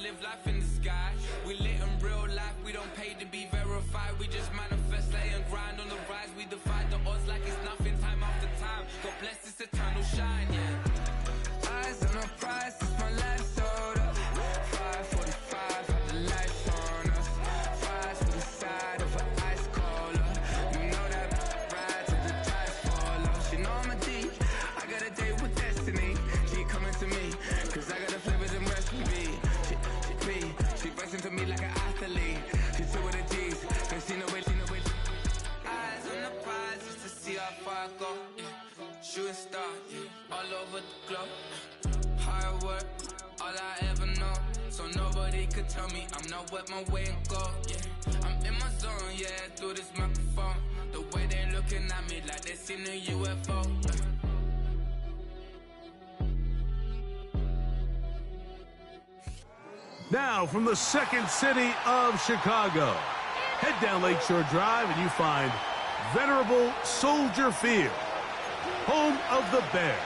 live life in the sky. We lit in real life, we don't pay to be verified. We just manifest, lay and grind on the rise. We defy the odds like it's nothing, time after time. God bless this eternal shine, yeah. Eyes on the prize, it's my last order. 5:45, have the lights on us. Fries to the side of an ice cola. You know that ride till the ties fall off. She know I'm a D, I got a date with destiny. She coming to me, cause I got the flavors and recipe. She bustin' to me like an athlete. She two with the G's, cause she know it. Eyes on the prize just to see how far I go, yeah. Shooting star, yeah. All over the globe. Hard work, all I ever know. So nobody could tell me I'm not wet my way and go, yeah. I'm in my zone, yeah, through this microphone. The way they looking at me like they seen a UFO, yeah. Now, from the second city of Chicago, head down Lakeshore Drive and you find venerable Soldier Field, home of the Bears.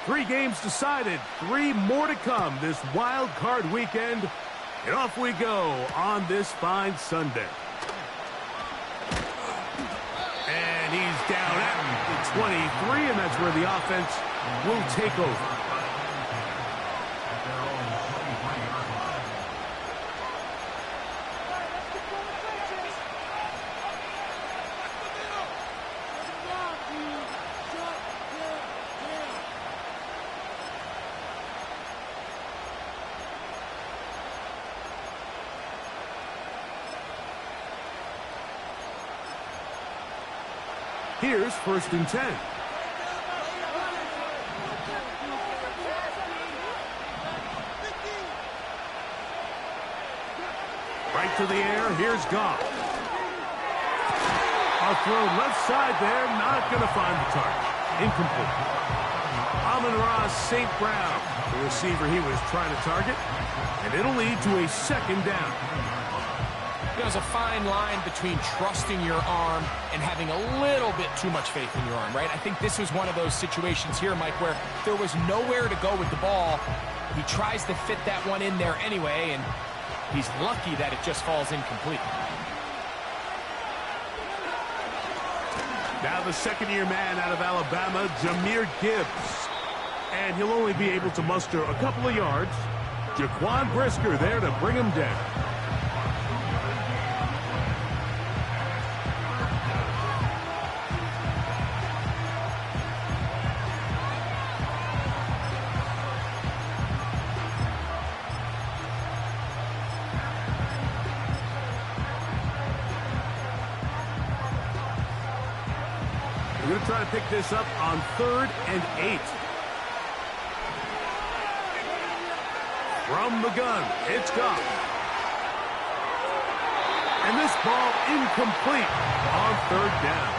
Three games decided, three more to come this wild card weekend. And off we go on this fine Sunday. And he's down at the 23, and that's where the offense will take over. Here's 1st and 10. Right to the air, here's Goff. A throw left side there, not going to find the target. Incomplete. Amon-Ra St. Brown, the receiver he was trying to target, and it'll lead to a 2nd down. There's a fine line between trusting your arm and having a little bit too much faith in your arm, right? I think this was one of those situations here, Mike, where there was nowhere to go with the ball. He tries to fit that one in there anyway, and he's lucky that it just falls incomplete. Now the second-year man out of Alabama, Jahmyr Gibbs. And he'll only be able to muster a couple of yards. Jaquan Brisker there to bring him down. We're going to try to pick this up on 3rd and 8. From the gun, it's Goff. And this ball incomplete on 3rd down.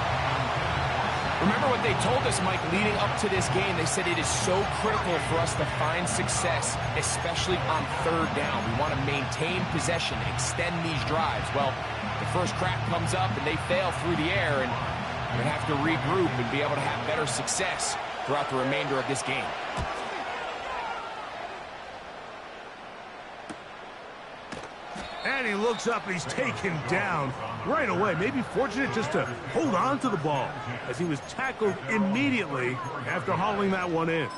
Remember what they told us, Mike, leading up to this game. They said it is so critical for us to find success, especially on 3rd down. We want to maintain possession, extend these drives. Well, the first crack comes up and they fail through the air, and we're going to have to regroup and be able to have better success throughout the remainder of this game. And he looks up and he's taken down right away. Maybe fortunate just to hold on to the ball as he was tackled immediately after hauling that one in.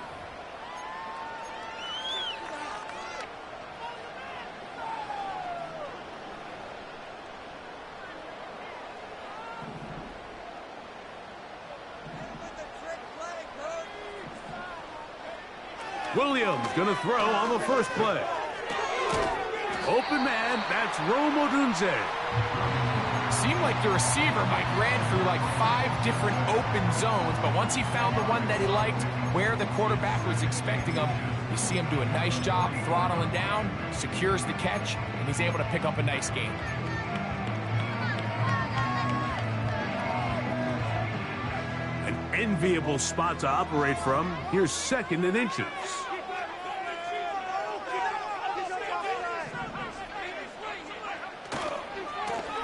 Williams going to throw on the first play. Open man, that's Rome Odunze. Seemed like the receiver, Mike, ran through like 5 different open zones, but once he found the one that he liked, where the quarterback was expecting him, you see him do a nice job throttling down, secures the catch, and he's able to pick up a nice gain. An enviable spot to operate from. Here's 2nd and inches.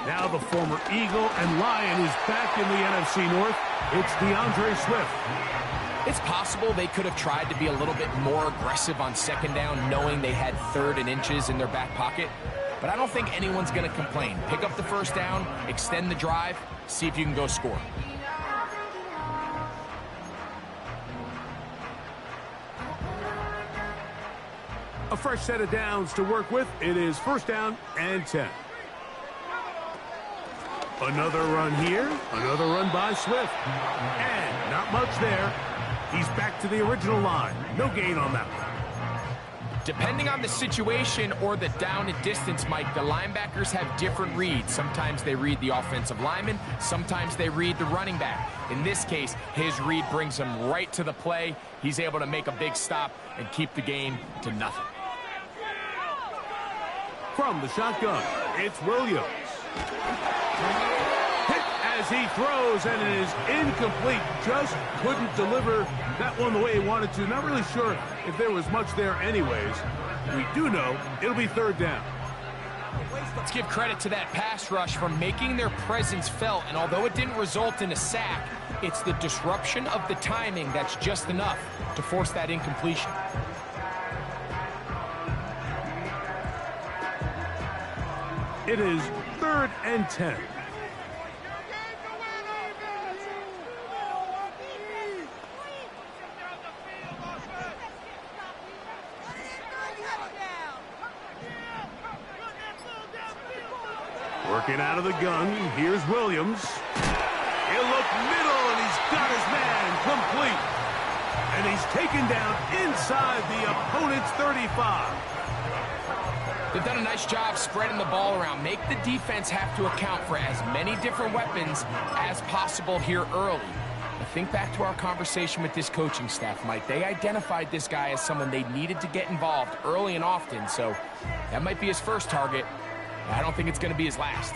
Now the former Eagle and Lion is back in the NFC North. It's DeAndre Swift. It's possible they could have tried to be a little bit more aggressive on 2nd down, knowing they had 3rd and inches in their back pocket. But I don't think anyone's going to complain. Pick up the 1st down, extend the drive, see if you can go score. A fresh set of downs to work with. It is 1st down and 10. Another run here. Another run by Swift. And not much there. He's back to the original line. No gain on that one. Depending on the situation or the down and distance, Mike, the linebackers have different reads. Sometimes they read the offensive lineman. Sometimes they read the running back. In this case, his read brings him right to the play. He's able to make a big stop and keep the game to nothing. From the shotgun, it's Williams. Hit as he throws, and it is incomplete. Just couldn't deliver that one the way he wanted to. Not really sure if there was much there anyways. We do know it'll be 3rd down. Let's give credit to that pass rush for making their presence felt, and although it didn't result in a sack, it's the disruption of the timing that's just enough to force that incompletion. It is 3rd and 10. Working out of the gun, here's Williams. He'll look middle, and he's got his man complete. And he's taken down inside the opponent's 35. They've done a nice job spreading the ball around. Make the defense have to account for as many different weapons as possible here early. I think back to our conversation with this coaching staff, Mike. They identified this guy as someone they needed to get involved early and often, so that might be his first target. I don't think it's going to be his last.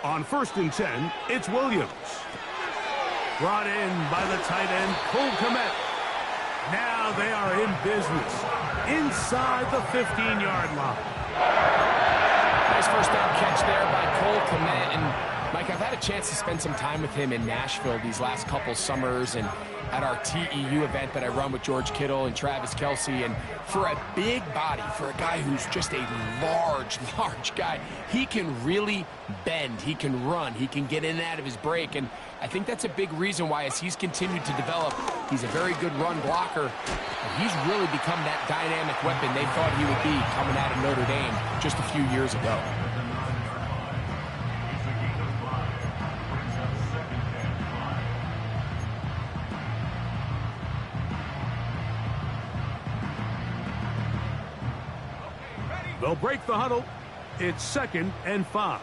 On 1st and 10, it's Williams. Brought in by the tight end, Cole Kmet. Now they are in business inside the 15-yard line. Nice 1st down catch there by Cole Kmet. And, Mike, I've had a chance to spend some time with him in Nashville these last couple summers and at our TEU event that I run with George Kittle and Travis Kelce. And for a big body, for a guy who's just a large guy, he can really bend. He can run. He can get in and out of his break. And I think that's a big reason why, as he's continued to develop, he's a very good run blocker. And he's really become that dynamic weapon they thought he would be coming out of Notre Dame just a few years ago. They'll break the huddle. It's 2nd and 5.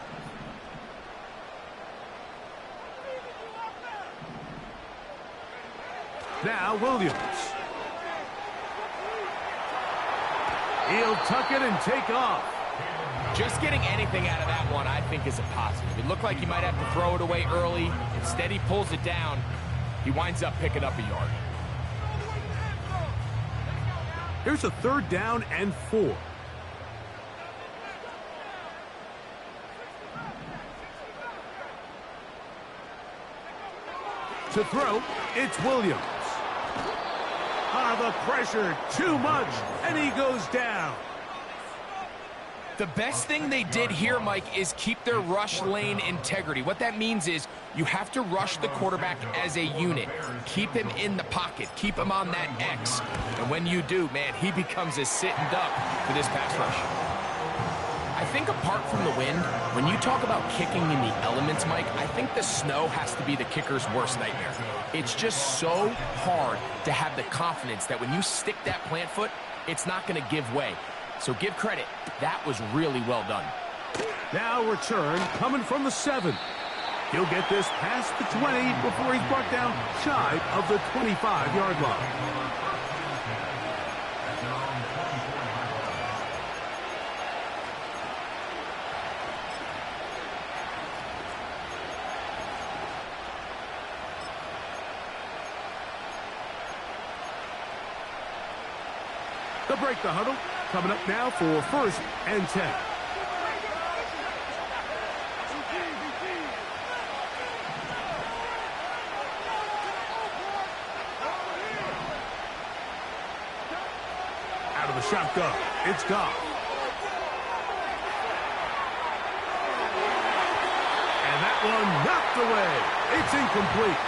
Now Williams. He'll tuck it and take off. Just getting anything out of that one, I think, is a positive. It looked like he might have to throw it away early. Instead, he pulls it down. He winds up picking up a yard. Here's a 3rd down and 4. To throw, it's Williams. The pressure, too much, and he goes down. The best thing they did here, Mike, is keep their rush lane integrity. What that means is you have to rush the quarterback as a unit. Keep him in the pocket. Keep him on that X. And when you do, man, he becomes a sitting duck for this pass rush. I think apart from the wind, when you talk about kicking in the elements, Mike, I think the snow has to be the kicker's worst nightmare. It's just so hard to have the confidence that when you stick that plant foot, it's not going to give way. So give credit. That was really well done. Now return coming from the 7. He'll get this past the 20 before he's brought down shy of the 25-yard line. They'll break the huddle. Coming up now for 1st and 10. Out of the shotgun, it's Goff. And that one knocked away. It's incomplete.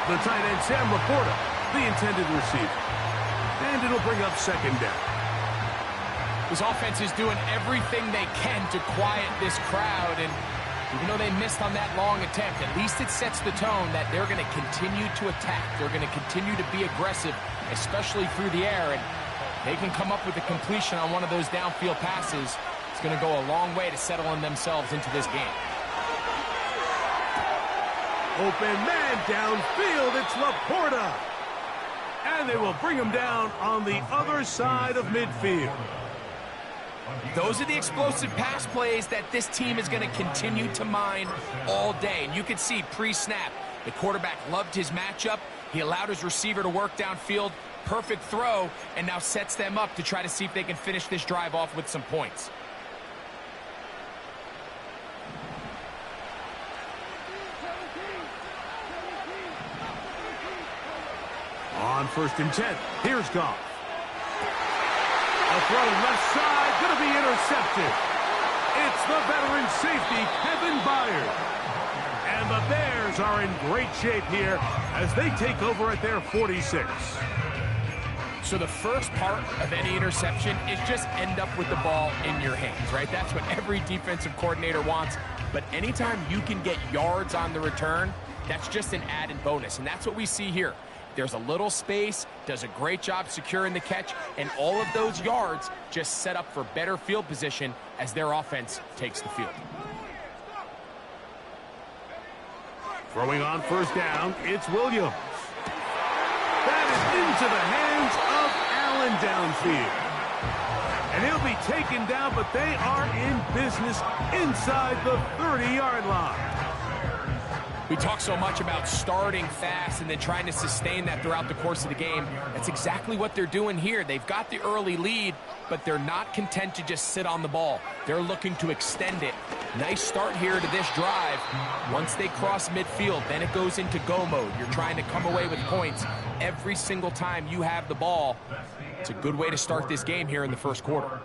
The tight end, Sam Laporta, the intended receiver. And it'll bring up 2nd down. This offense is doing everything they can to quiet this crowd, and even though they missed on that long attempt, at least it sets the tone that they're going to continue to attack. They're going to continue to be aggressive, especially through the air, and they can come up with a completion on one of those downfield passes. It's going to go a long way to settling themselves into this game. Open man downfield, it's Laporta. And they will bring him down on the other side of midfield. Those are the explosive pass plays that this team is going to continue to mine all day. And you can see pre-snap, the quarterback loved his matchup. He allowed his receiver to work downfield. Perfect throw, and now sets them up to try to see if they can finish this drive off with some points. On 1st and 10, here's Goff. A throw left side, going to be intercepted. It's the veteran safety, Kevin Byard. And the Bears are in great shape here as they take over at their 46. So the first part of any interception is just end up with the ball in your hands, right? That's what every defensive coordinator wants. But anytime you can get yards on the return, that's just an added bonus. And that's what we see here. There's a little space, does a great job securing the catch, and all of those yards just set up for better field position as their offense takes the field. Throwing on 1st down, it's Williams. That is into the hands of Allen downfield. And he'll be taken down, but they are in business inside the 30-yard line. We talk so much about starting fast and then trying to sustain that throughout the course of the game. That's exactly what they're doing here. They've got the early lead, but they're not content to just sit on the ball. They're looking to extend it. Nice start here to this drive. Once they cross midfield, then it goes into go mode. You're trying to come away with points every single time you have the ball. It's a good way to start this game here in the 1st quarter.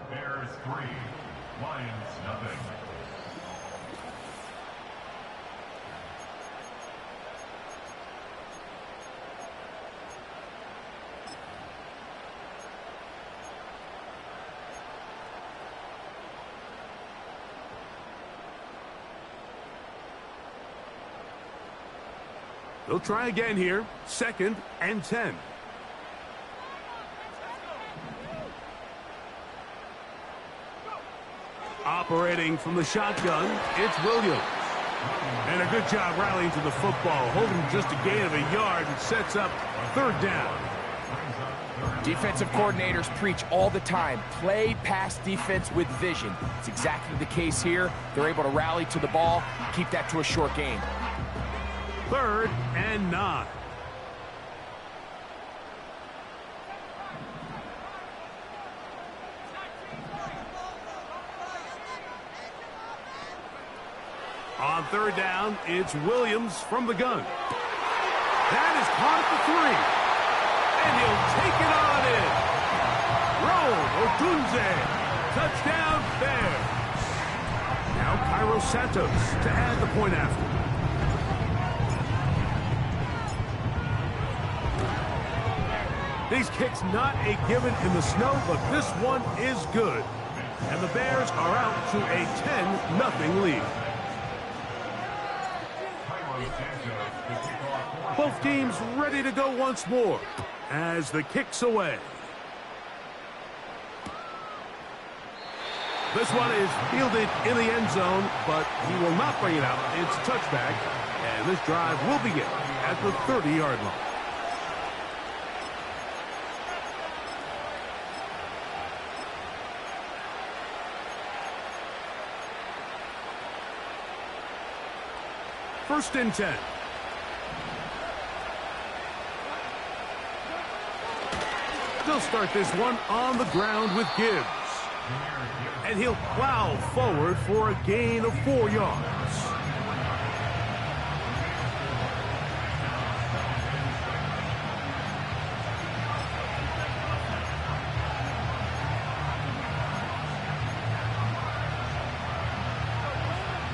They'll try again here. 2nd and 10. Operating from the shotgun, it's Williams. And a good job rallying to the football, holding just a gain of a yard and sets up 3rd down. Defensive coordinators preach all the time, play pass defense with vision. It's exactly the case here. They're able to rally to the ball, keep that to a short gain. 3rd and 9. On 3rd down, it's Williams from the gun. That is caught at the 3. And he'll take it on in. Roll, Odunze. Touchdown, Bears. Now Cairo Santos to add the point after. These kicks not a given in the snow, but this one is good. And the Bears are out to a 10-0 lead. Both teams ready to go once more as the kick's away. This one is fielded in the end zone, but he will not bring it out. It's a touchback, and this drive will begin at the 30-yard line. First and 10. They'll start this one on the ground with Gibbs. And he'll plow forward for a gain of 4 yards.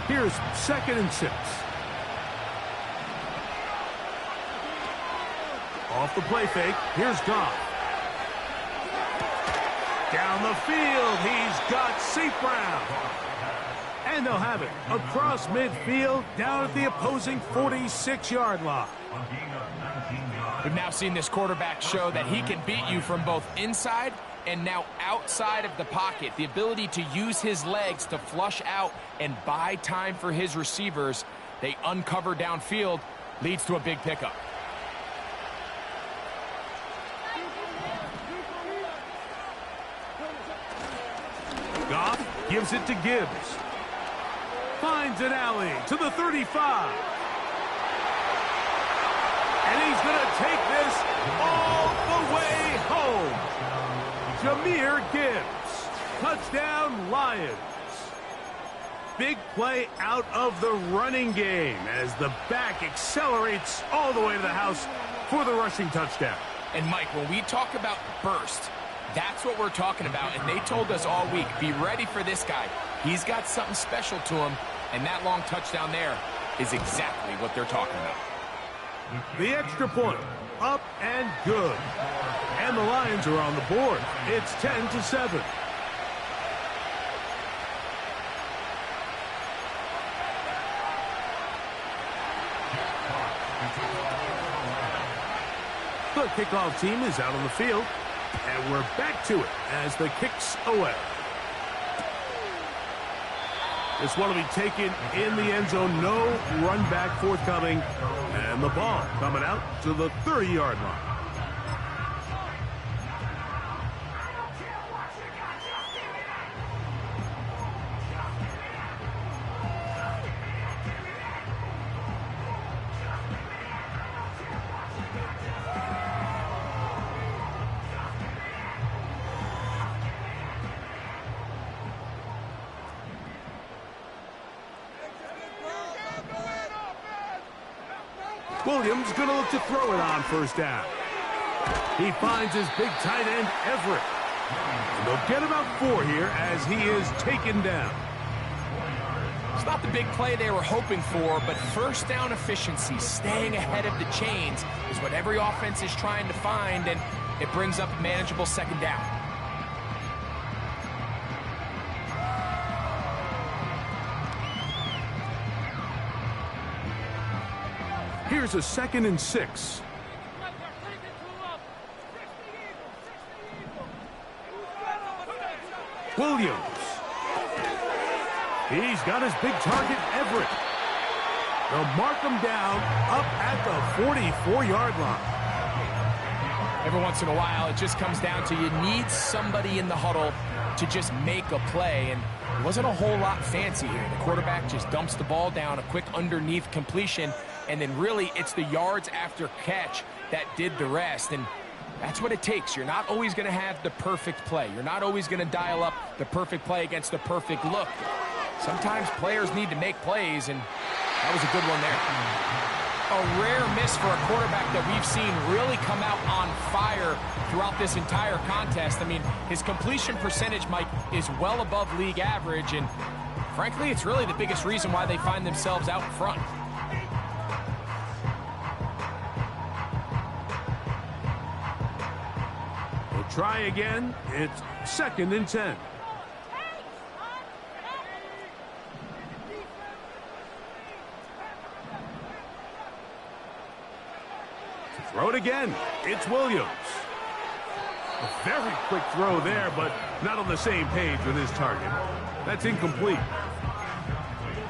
Here's 2nd and 6. Off the play fake, here's Goff. Down the field, he's got St. Brown. And they'll have it across midfield down at the opposing 46-yard line. We've now seen this quarterback show that he can beat you from both inside and now outside of the pocket. The ability to use his legs to flush out and buy time for his receivers. They uncover downfield, leads to a big pickup. Goff gives it to Gibbs. Finds an alley to the 35. And he's going to take this all the way home. Jahmyr Gibbs. Touchdown, Lions. Big play out of the running game as the back accelerates all the way to the house for the rushing touchdown. And Mike, when we talk about burst, that's what we're talking about. And they told us all week, be ready for this guy. He's got something special to him. And that long touchdown there is exactly what they're talking about. The extra point, up and good. And the Lions are on the board. It's 10-7. The kickoff team is out on the field. And we're back to it as the kick's away. This one will be taken in the end zone. No run back forthcoming. And the ball coming out to the 30-yard line. Williams going to look to throw it on first down. He finds his big tight end, Everett. And they'll get about 4 here as he is taken down. It's not the big play they were hoping for, but first down efficiency, staying ahead of the chains, is what every offense is trying to find, and it brings up a manageable second down. Here's a 2nd and 6. Williams. He's got his big target, Everett. They'll mark him down up at the 44-yard line. Every once in a while, it just comes down to you need somebody in the huddle to just make a play, and it wasn't a whole lot fancy here. The quarterback just dumps the ball down, a quick underneath completion, and then really it's the yards after catch that did the rest, and that's what it takes. You're not always going to have the perfect play. You're not always going to dial up the perfect play against the perfect look. Sometimes players need to make plays, and that was a good one there. A rare miss for a quarterback that we've seen really come out on fire throughout this entire contest. I mean, his completion percentage, Mike, is well above league average, and frankly, it's really the biggest reason why they find themselves out in front. We'll try again. It's 2nd and 10. Throw it again. It's Williams. A very quick throw there, but not on the same page with his target. That's incomplete.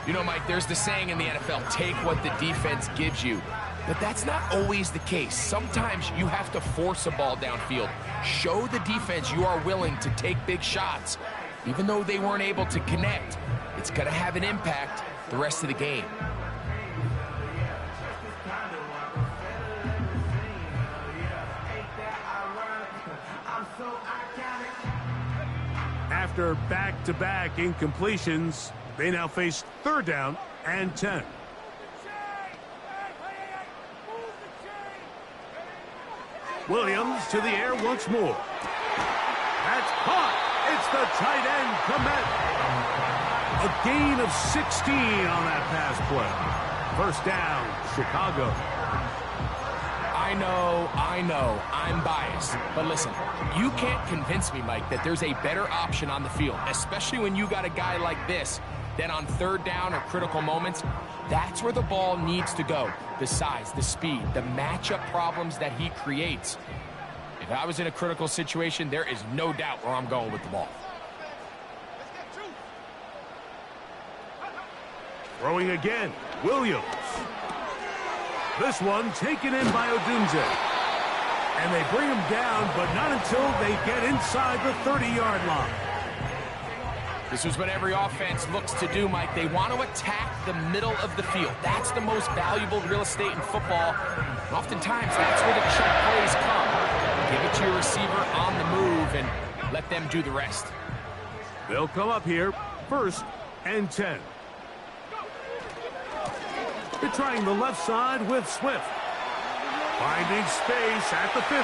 You know, Mike, there's the saying in the NFL, take what the defense gives you. But that's not always the case. Sometimes you have to force a ball downfield. Show the defense you are willing to take big shots. Even though they weren't able to connect, it's going to have an impact the rest of the game. After back-to-back incompletions, they now face 3rd down and 10. Williams to the air once more. That's caught. It's the tight end, Komet. A gain of 16 on that pass play. 1st down, Chicago. I know, I'm biased. But listen, you can't convince me, Mike, that there's a better option on the field, especially when you got a guy like this, that on 3rd down or critical moments, that's where the ball needs to go. The size, the speed, the matchup problems that he creates. If I was in a critical situation, there is no doubt where I'm going with the ball. Throwing again, Williams. This one taken in by Odunze. And they bring him down, but not until they get inside the 30-yard line. This is what every offense looks to do, Mike. They want to attack the middle of the field. That's the most valuable real estate in football. And oftentimes, that's where the check plays come. Give it to your receiver on the move and let them do the rest. They'll come up here, 1st and 10. They're trying the left side with Swift. Finding space at the 15.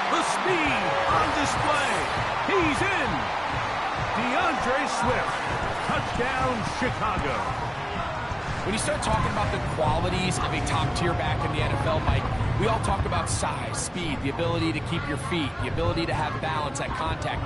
The speed on display. He's in. DeAndre Swift. Touchdown, Chicago. When you start talking about the qualities of a top-tier back in the NFL, Mike, we all talk about size, speed, the ability to keep your feet, the ability to have balance at contact.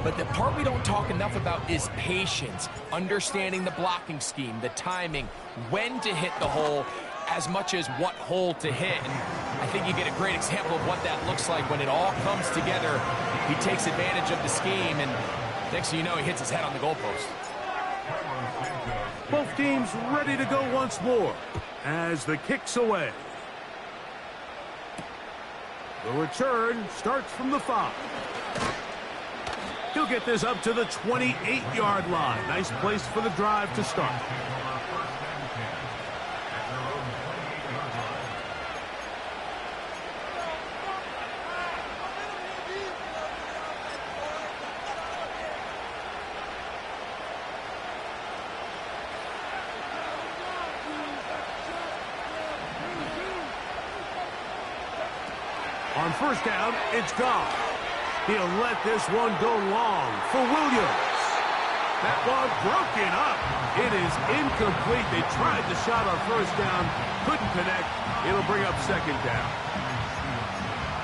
But the part we don't talk enough about is patience, understanding the blocking scheme, the timing, when to hit the hole, as much as what hole to hit. And I think you get a great example of what that looks like when it all comes together. He takes advantage of the scheme, and next thing you know, he hits his head on the goalpost. Both teams ready to go once more as the kick's away. The return starts from the 5. He'll get this up to the 28-yard line. Nice place for the drive to start. On 1st down, it's gone. He'll let this one go long for Williams. That one broken up. It is incomplete. They tried the shot on 1st down, couldn't connect. It'll bring up 2nd down.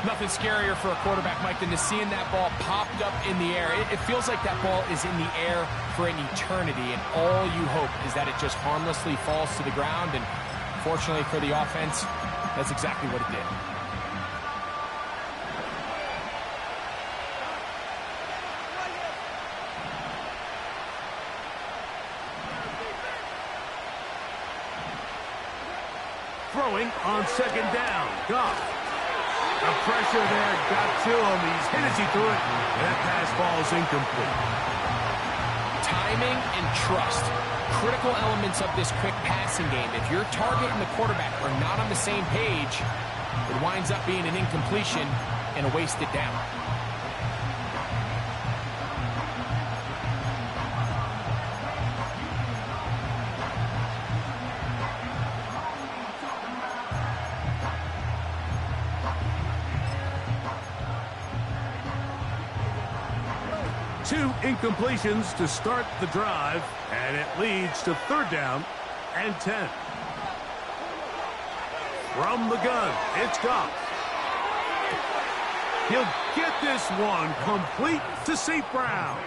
Nothing scarier for a quarterback, Mike, than to seeing that ball popped up in the air. It feels like that ball is in the air for an eternity, and all you hope is that it just harmlessly falls to the ground. And fortunately for the offense, that's exactly what it did. Throwing on 2nd down. Goff. The pressure there got to him. He's hit as he threw it. And that pass falls incomplete. Timing and trust. Critical elements of this quick passing game. If your target and the quarterback are not on the same page, it winds up being an incompletion and a wasted down. Two incompletions to start the drive, and it leads to 3rd down and 10. From the gun, it's Goff. He'll get this one complete to St. Brown.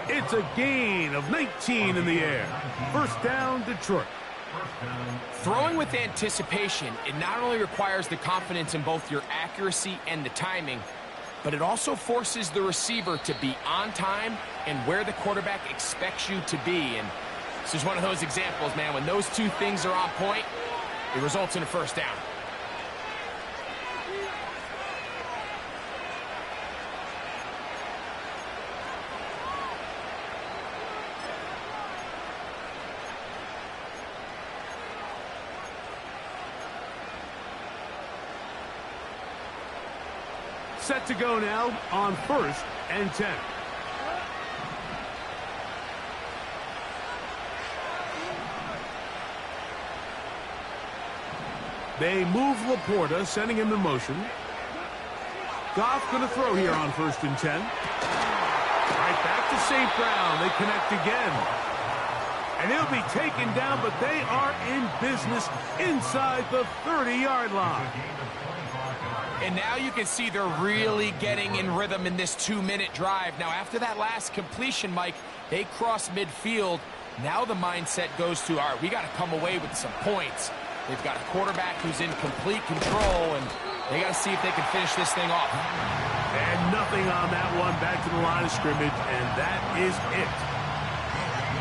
It's a gain of 19 in the air. 1st down, Detroit. Throwing with anticipation, it not only requires the confidence in both your accuracy and the timing, but it also forces the receiver to be on time and where the quarterback expects you to be. And this is one of those examples, man. When those two things are on point, it results in a 1st down. Set to go now on 1st and 10. They move Laporta, sending him in motion. Goff going to throw here on 1st and 10. Right back to St. Brown. They connect again. And he'll be taken down, but they are in business inside the 30-yard line. And now you can see they're really getting in rhythm in this 2-minute drive. Now, after that last completion, Mike, they cross midfield. Now the mindset goes to, all right, we got to come away with some points. They've got a quarterback who's in complete control, and they got to see if they can finish this thing off. And nothing on that one. Back to the line of scrimmage, and that is it.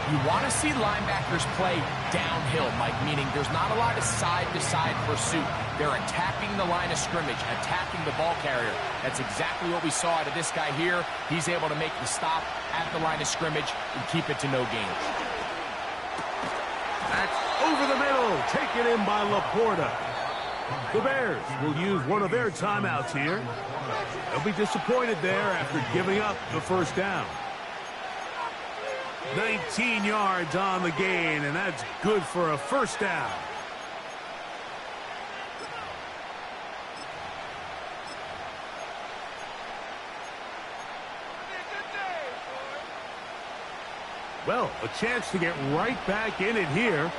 You want to see linebackers play downhill, Mike, meaning there's not a lot of side-to-side pursuit. They're attacking the line of scrimmage, attacking the ball carrier. That's exactly what we saw out of this guy here. He's able to make the stop at the line of scrimmage and keep it to no gain. That's over the middle, taken in by Laporta. The Bears will use one of their timeouts here. They'll be disappointed there after giving up the first down. 19 yards on the gain, and that's good for a first down. Well, a chance to get right back in it here.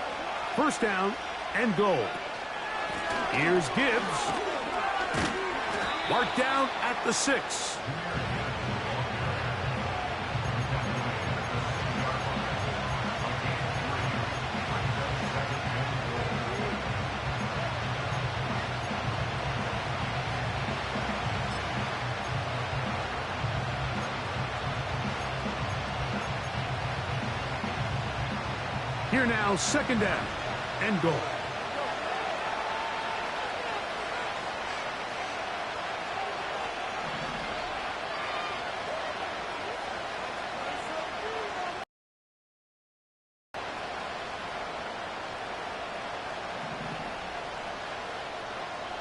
First down and goal. Here's Gibbs. Marked down at the 6. Here now, second down and goal.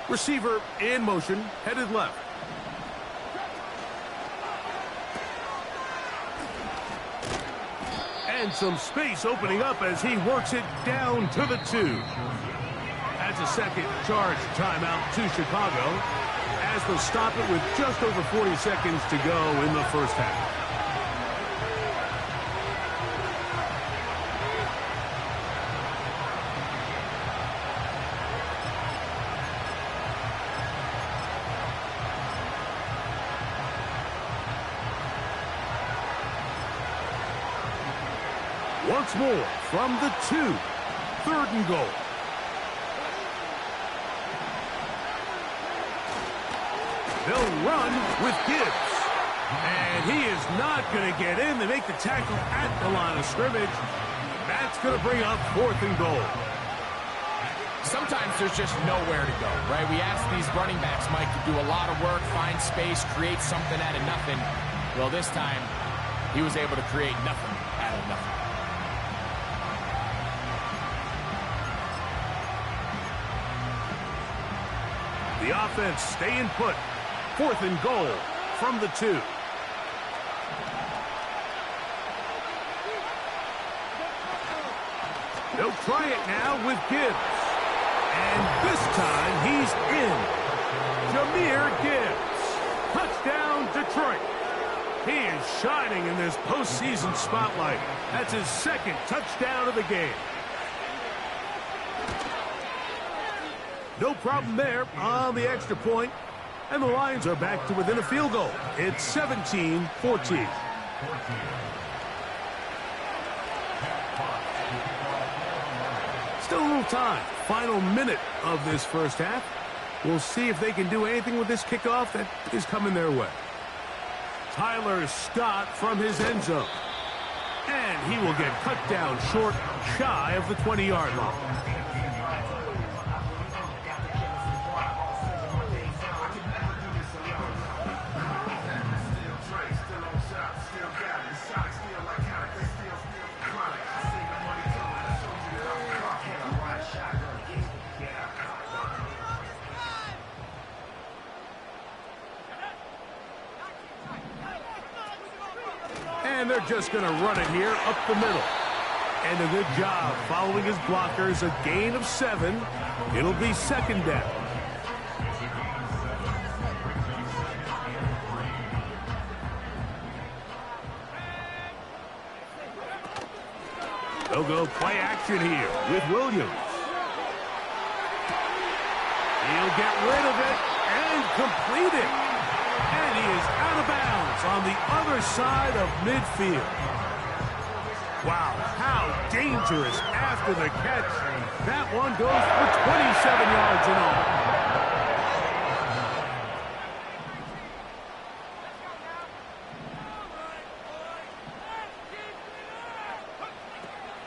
Receiver in motion, headed left. And some space opening up as he works it down to the 2. That's a second charge timeout to Chicago as they'll stop it with just over 40 seconds to go in the first half. Once more from the 2. 3rd and goal. They'll run with Gibbs. And he is not going to get in. They make the tackle at the line of scrimmage. That's going to bring up 4th and goal. Sometimes there's just nowhere to go, right? We ask these running backs, Mike, to do a lot of work, find space, create something out of nothing. Well, this time, he was able to create nothing out of nothing. The offense staying put. 4th and goal from the 2. They'll try it now with Gibbs. And this time he's in. Jahmyr Gibbs. Touchdown, Detroit. He is shining in this postseason spotlight. That's his 2nd touchdown of the game. No problem there on the extra point. And the Lions are back to within a field goal. It's 17-14. Still a little time. Final minute of this first half. We'll see if they can do anything with this kickoff that is coming their way. Tyler Scott from his end zone. And he will get cut down short, shy of the 20-yard line. And they're just going to run it here up the middle. And a good job following his blockers, a gain of 7. It'll be second down. They'll go play action here with Williams. He'll get rid of it and complete it. And he is out of bounds on the other side of midfield. Wow, how dangerous after the catch. That one goes for 27 yards in all.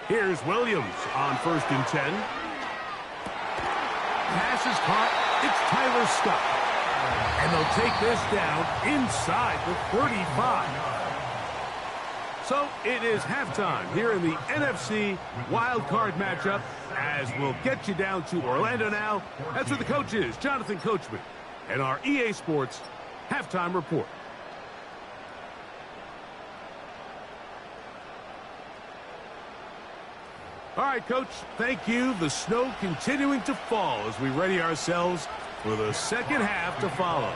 Here's Williams on 1st and 10. Pass is caught. It's Tyler Scott. And they'll take this down inside the 35. So it is halftime here in the NFC Wildcard matchup, as we'll get you down to Orlando now. That's where the coach is, Jonathan Coachman, and our EA Sports halftime report. All right, Coach, thank you. The snow continuing to fall as we ready ourselves for the second half to follow.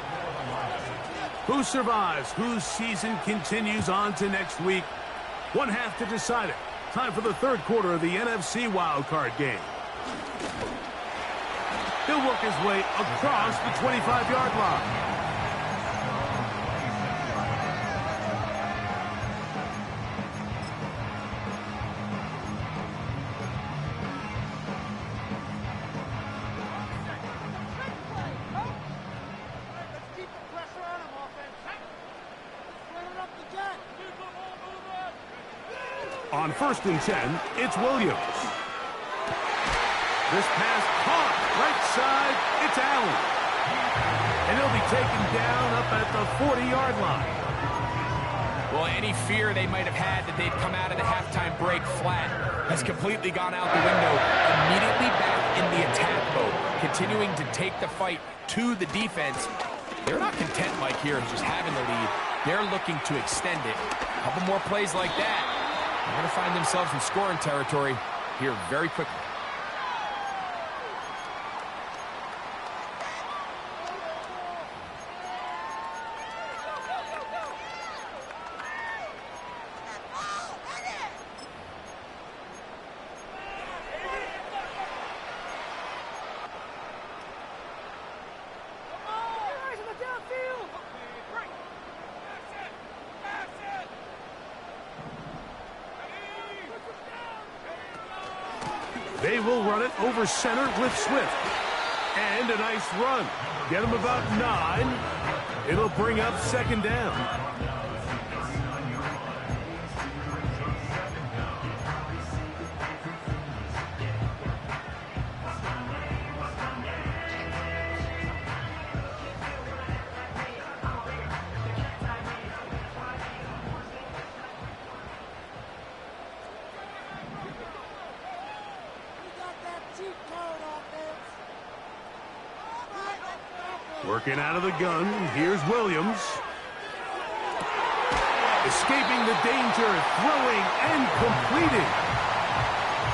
Who survives? Whose season continues on to next week? One half to decide it. Time for the third quarter of the NFC Wildcard game. He'll work his way across the 25-yard line. On 1st and 10, it's Williams. This pass caught right side. It's Allen. And he'll be taken down up at the 40-yard line. Well, any fear they might have had that they'd come out of the halftime break flat has completely gone out the window. Immediately back in the attack mode, continuing to take the fight to the defense. They're not content, Mike, here just having the lead. They're looking to extend it. A couple more plays like that. They're going to find themselves in scoring territory here very quickly. They will run it over center with Swift. And a nice run. Get him about 9. It'll bring up second down. Working out of the gun, here's Williams. Escaping the danger, throwing and completing.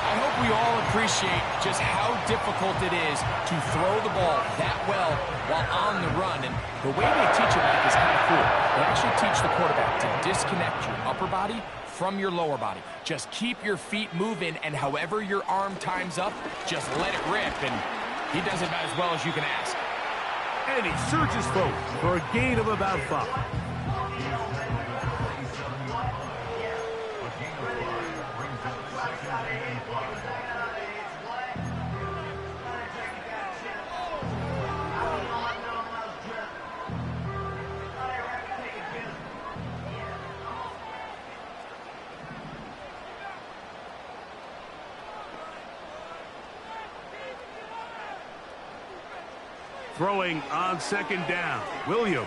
I hope we all appreciate just how difficult it is to throw the ball that well while on the run. And the way they teach it, Mike, is kind of cool. They actually teach the quarterback to disconnect your upper body from your lower body. Just keep your feet moving, and however your arm times up, just let it rip. And he does it about as well as you can ask. And he surges forward for a gain of about 5. Throwing on second down, Williams.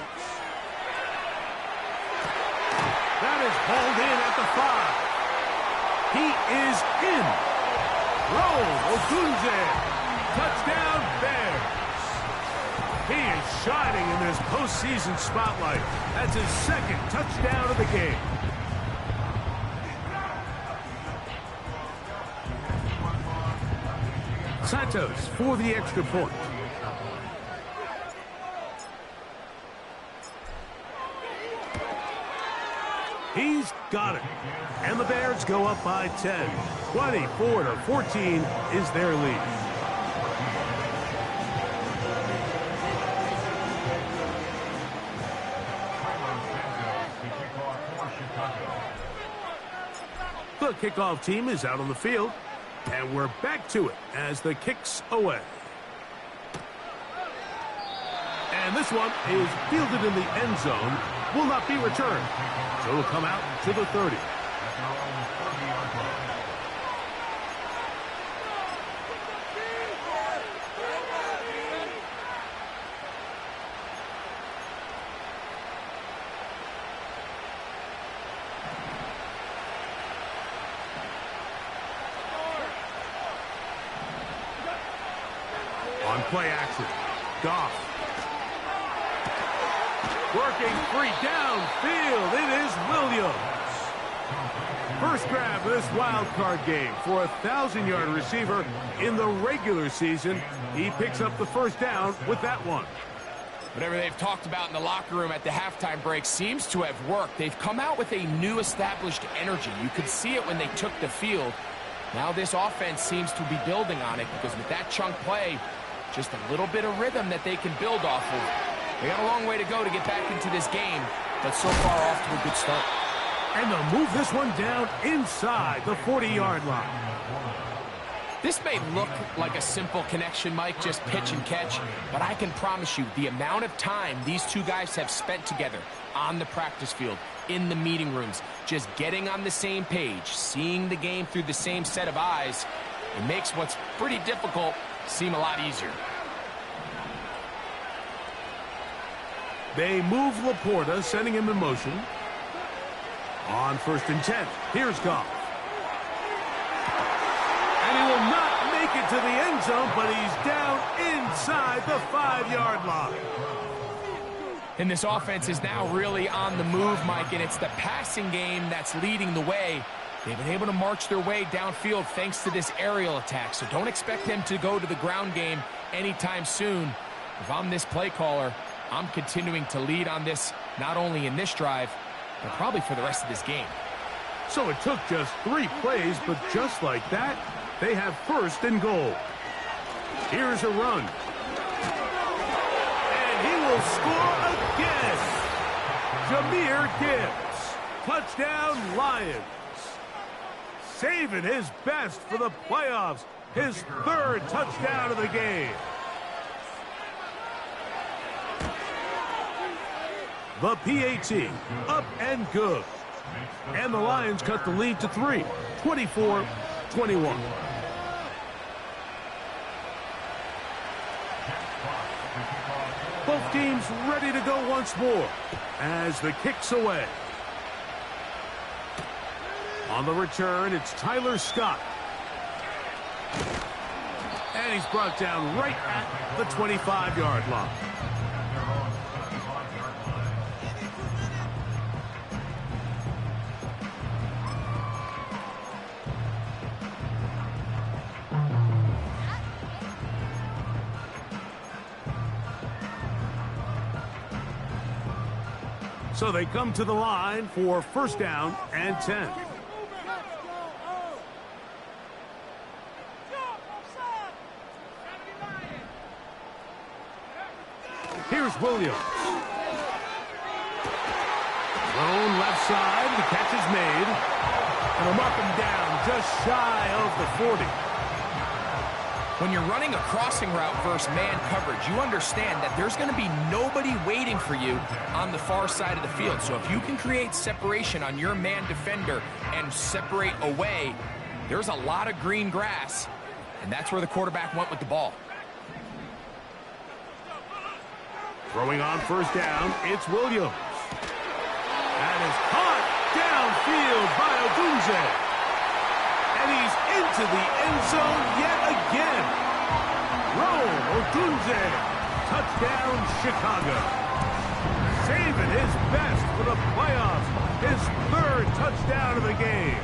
That is hauled in at the 5. He is in. Roll, Ogunze. Touchdown, Bears. He is shining in this postseason spotlight. That's his second touchdown of the game. Santos for the extra point. He's got it. And the Bears go up by 10. 24-14 is their lead. The kickoff team is out on the field, and we're back to it as the kick's away. And this one is fielded in the end zone, will not be returned. So it'll come out to the 30. On play action, Goff. Working free downfield, it is Williams. First grab of this wild card game for a 1,000-yard receiver in the regular season. He picks up the first down with that one. Whatever they've talked about in the locker room at the halftime break seems to have worked. They've come out with a new established energy. You could see it when they took the field. Now this offense seems to be building on it because with that chunk play, just a little bit of rhythm that they can build off of. They got a long way to go to get back into this game, but so far off to a good start. And they'll move this one down inside the 40-yard line. This may look like a simple connection, Mike, just pitch and catch, but I can promise you the amount of time these two guys have spent together on the practice field, in the meeting rooms, just getting on the same page, seeing the game through the same set of eyes, it makes what's pretty difficult seem a lot easier. They move Laporta, sending him in motion. On 1st and 10, here's Goff. And he will not make it to the end zone, but he's down inside the 5-yard line. And this offense is now really on the move, Mike, and it's the passing game that's leading the way. They've been able to march their way downfield thanks to this aerial attack, so don't expect them to go to the ground game anytime soon. If I'm this play caller, I'm continuing to lead on this, not only in this drive, but probably for the rest of this game. So it took just 3 plays, but just like that, they have 1st and goal. Here's a run. And he will score again. Jahmyr Gibbs. Touchdown, Lions. Saving his best for the playoffs. His 3rd touchdown of the game. The PAT, up and good. And the Lions cut the lead to 3, 24-21. Both teams ready to go once more as the kick's away. On the return, it's Tyler Scott. And he's brought down right at the 25-yard line. So they come to the line for 1st down and 10. Here's Williams. Thrown left side, the catch is made. And they'll mark him down just shy of the 40. When you're running a crossing route versus man coverage, you understand that there's going to be nobody waiting for you on the far side of the field. So if you can create separation on your man defender and separate away, there's a lot of green grass, and that's where the quarterback went with the ball. Throwing on 1st down, it's Williams. That is caught downfield by Odunze. And he's into the end zone yet again. Roll Odunze. Touchdown, Chicago. Saving his best for the playoffs. His 3rd touchdown of the game.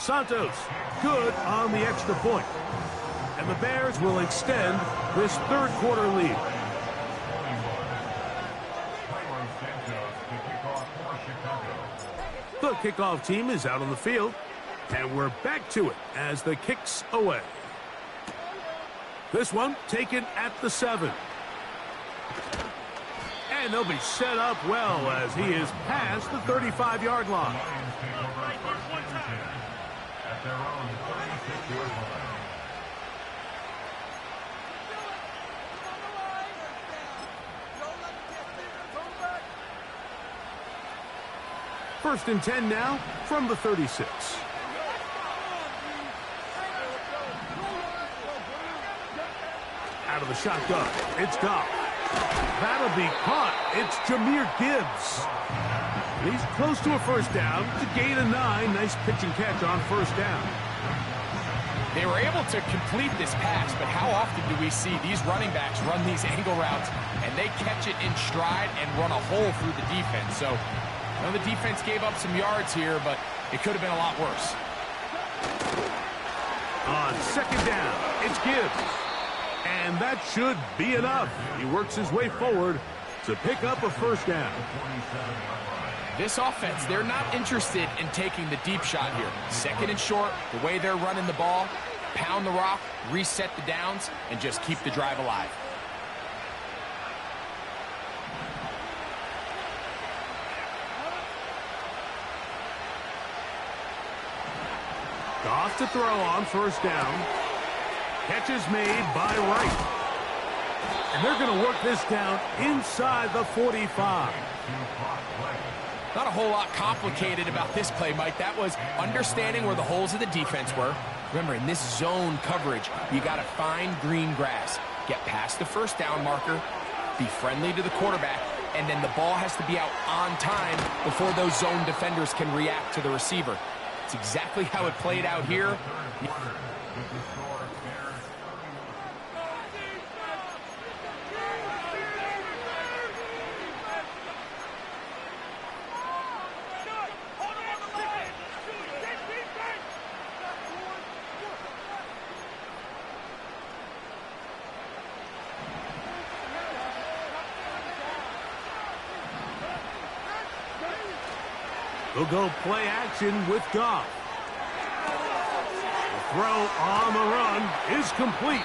Santos, good on the extra point. And the Bears will extend this third quarter lead. The kickoff team is out on the field, and we're back to it as the kick's away. This one taken at the 7. And they'll be set up well as he is past the 35-yard line. First and 10 now from the 36. Out of the shotgun, it's Goff. That'll be caught. It's Jahmyr Gibbs. He's close to a first down to gain a 9. Nice pitch and catch on first down. They were able to complete this pass, but how often do we see these running backs run these angle routes and they catch it in stride and run a hole through the defense? So, I know the defense gave up some yards here, but it could have been a lot worse. On second down, it's Gibbs. And that should be enough. He works his way forward to pick up a first down. This offense, they're not interested in taking the deep shot here. Second and short, the way they're running the ball, pound the rock, reset the downs, and just keep the drive alive. Goff to throw on first down. Catch is made by Wright. And they're going to work this down inside the 45. Not a whole lot complicated about this play, Mike. That was understanding where the holes of the defense were. Remember, in this zone coverage, you got to find green grass. Get past the first down marker, be friendly to the quarterback, and then the ball has to be out on time before those zone defenders can react to the receiver. It's exactly how it played out here. They'll go play action with Goff. The throw on the run is complete.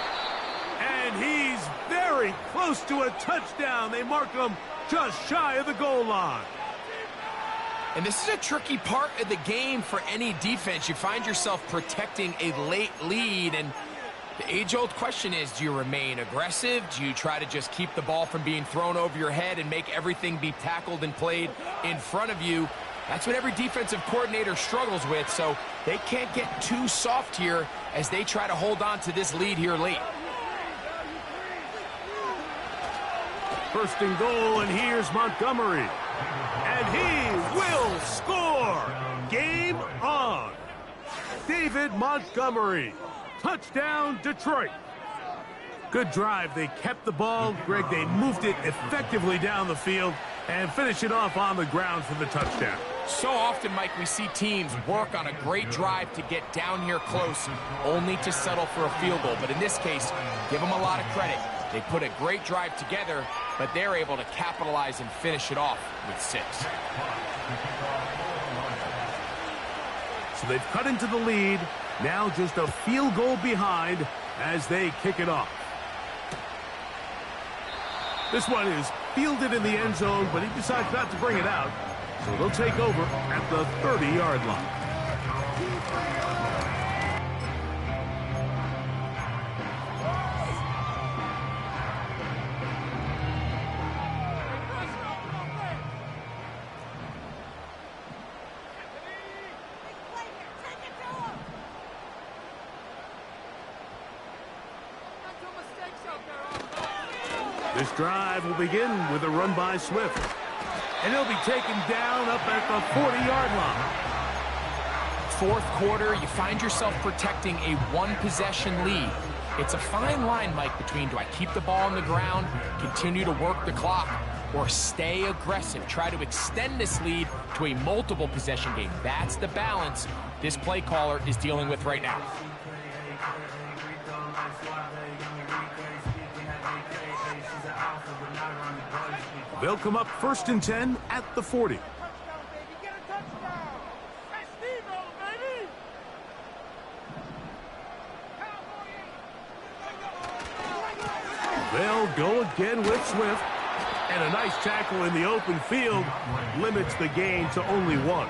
And he's very close to a touchdown. They mark him just shy of the goal line. And this is a tricky part of the game for any defense. You find yourself protecting a late lead, and the age-old question is, do you remain aggressive? Do you try to just keep the ball from being thrown over your head and make everything be tackled and played in front of you? That's what every defensive coordinator struggles with, so they can't get too soft here as they try to hold on to this lead here late. First and goal, and here's Montgomery. And he will score! Game on! David Montgomery. Touchdown, Detroit. Good drive. They kept the ball. Greg, they moved it effectively down the field and finish it off on the ground for the touchdown. So often, Mike, we see teams work on a great drive to get down here close, only to settle for a field goal. But in this case, give them a lot of credit. They put a great drive together, but they're able to capitalize and finish it off with 6. So they've cut into the lead. Now just a field goal behind as they kick it off. This one is fielded in the end zone, but he decides not to bring it out. So they'll take over at the 30-yard line. This drive will begin with a run by Swift. And he'll be taken down up at the 40-yard line. Fourth quarter, you find yourself protecting a one-possession lead. It's a fine line, Mike, between do I keep the ball on the ground, continue to work the clock, or stay aggressive, try to extend this lead to a multiple possession game. That's the balance this play caller is dealing with right now. They'll come up 1st and 10 at the 40. They'll go again with Swift. And a nice tackle in the open field limits the gain to only 1.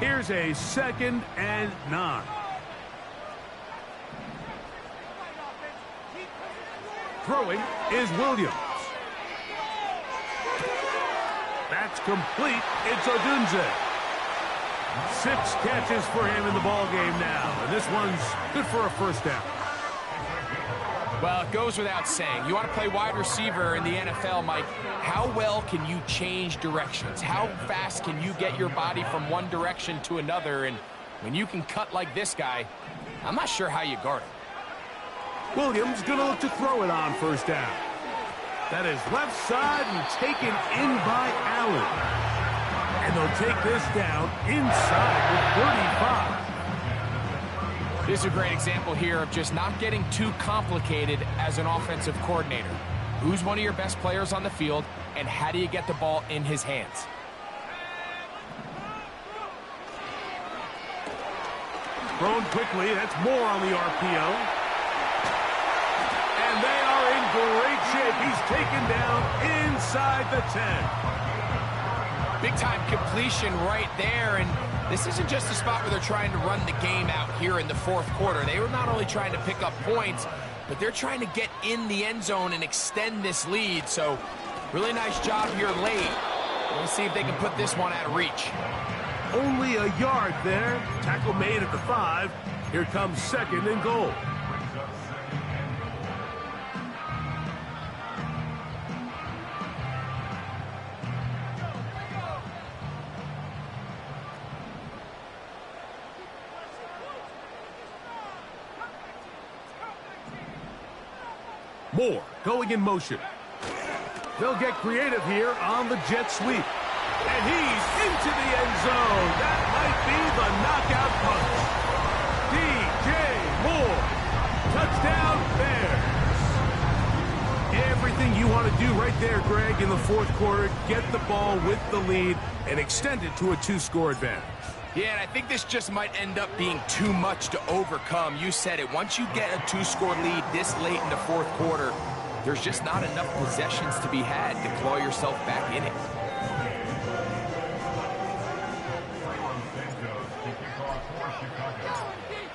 Here's a 2nd and 9. Throwing is Williams. That's complete. It's Odunze. 6 catches for him in the ball game now. And this one's good for a 1st down. Well, it goes without saying. You want to play wide receiver in the NFL, Mike. How well can you change directions? How fast can you get your body from one direction to another? And when you can cut like this guy, I'm not sure how you guard it. Williams going to look to throw it on 1st down. That is left side and taken in by Allen. And they'll take this down inside the 35. This is a great example here of just not getting too complicated as an offensive coordinator. Who's one of your best players on the field, and how do you get the ball in his hands? Thrown quickly. That's more on the RPO. And they are in great shape. He's taken down inside the 10. Big-time completion right there, and this isn't just a spot where they're trying to run the game out here in the 4th quarter. They were not only trying to pick up points, but they're trying to get in the end zone and extend this lead. So, really nice job here late. Let's see if they can put this one out of reach. Only a yard there. Tackle made at the 5. Here comes 2nd and goal. Moore going in motion. They'll get creative here on the jet sweep. And he's into the end zone. That might be the knockout punch. DJ Moore. Touchdown Bears. Everything you want to do right there, Greg, in the 4th quarter. Get the ball with the lead and extend it to a 2-score advantage. Yeah, and I think this just might end up being too much to overcome. You said it. Once you get a 2-score lead this late in the 4th quarter, there's just not enough possessions to be had to claw yourself back in it.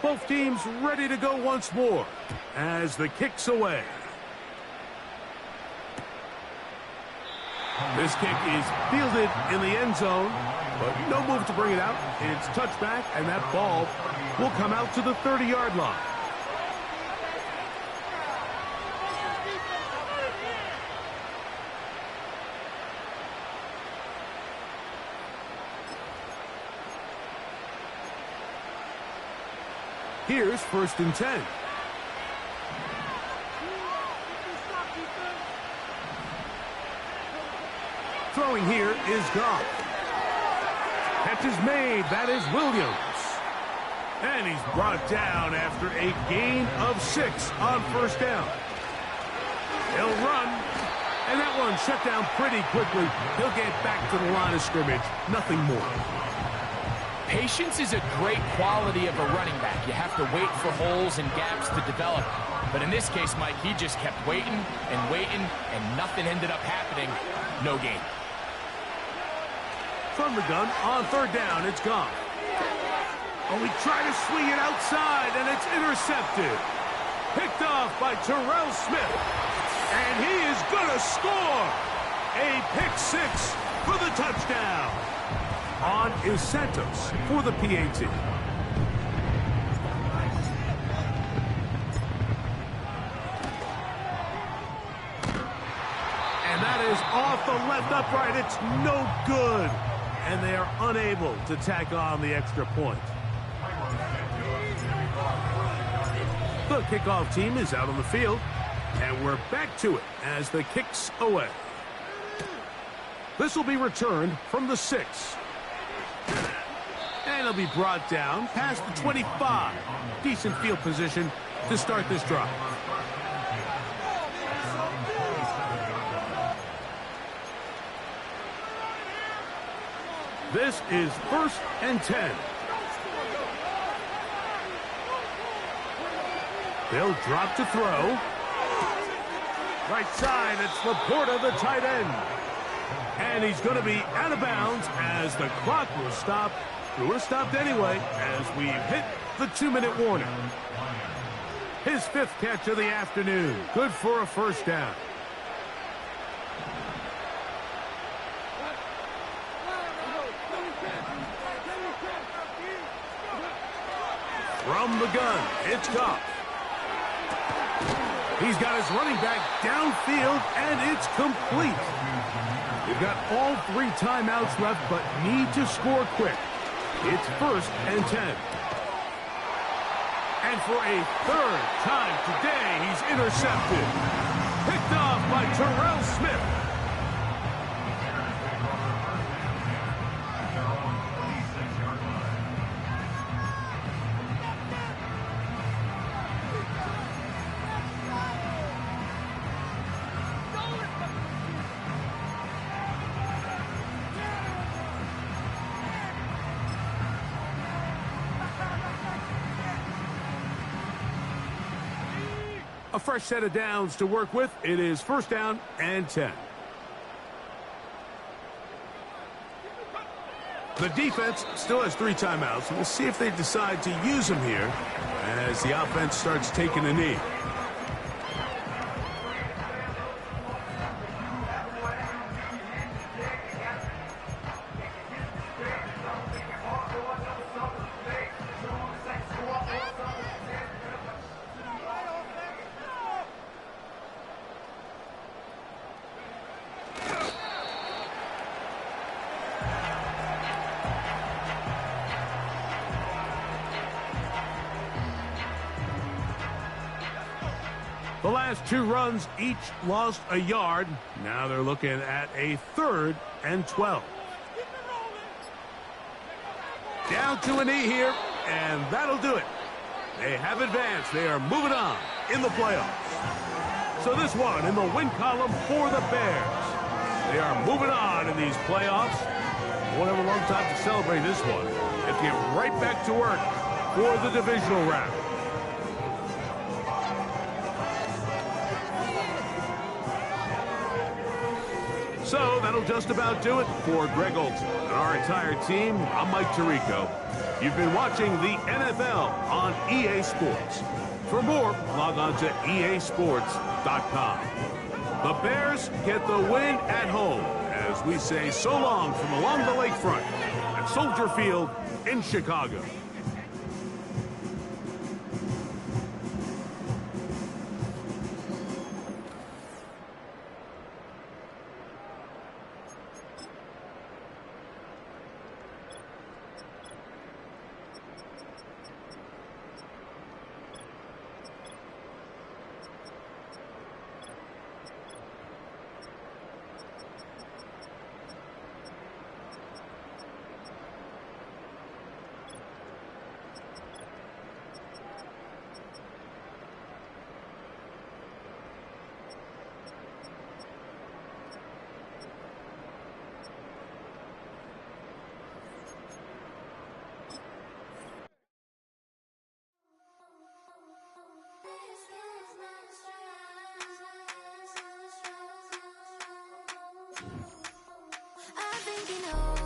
Both teams ready to go once more as the kick's away. This kick is fielded in the end zone, but no move to bring it out. It's touchback, and that ball will come out to the 30-yard line. Here's 1st and 10. Throwing here is Goff. Catch is made. That is Williams. And he's brought down after a gain of 6 on 1st down. He'll run. And that one shut down pretty quickly. He'll get back to the line of scrimmage. Nothing more. Patience is a great quality of a running back. You have to wait for holes and gaps to develop. But in this case, Mike, he just kept waiting and waiting, and nothing ended up happening. No gain. From the gun, on 3rd down, it's gone. Oh, he tried to swing it outside, and it's intercepted. Picked off by Terrell Smith. And he is going to score. A pick 6 for the touchdown. On is Santos for the PAT. And that is off the left upright. It's no good. And they are unable to tack on the extra point. The kickoff team is out on the field, and we're back to it as the kick's away. This will be returned from the 6. And it'll be brought down past the 25. Decent field position to start this drive. This is 1st and 10. They'll drop to throw. Right side, it's Laporta, the tight end. And he's going to be out of bounds as the clock will stop. It would have stopped anyway as we've hit the 2-minute warning. His 5th catch of the afternoon. Good for a first down. From the gun, it's Goff. He's got his running back downfield, and it's complete. We've got all 3 timeouts left, but need to score quick. It's 1st and 10. And for a 3rd time today, he's intercepted. Picked off by Terrell Smith. A fresh set of downs to work with. It is 1st down and 10. The defense still has 3 timeouts. We'll see if they decide to use them here as the offense starts taking a knee. The last 2 runs each lost a yard. Now they're looking at a 3rd and 12. Down to a knee here, and that'll do it. They have advanced. They are moving on in the playoffs. So this one in the win column for the Bears. They are moving on in these playoffs. Won't have a long time to celebrate this one. They have to get right back to work for the divisional round. So that'll just about do it for Greg Olson and our entire team. I'm Mike Tirico. You've been watching the NFL on EA Sports. For more, log on to easports.com. The Bears get the win at home as we say so long from along the lakefront at Soldier Field in Chicago. I think you know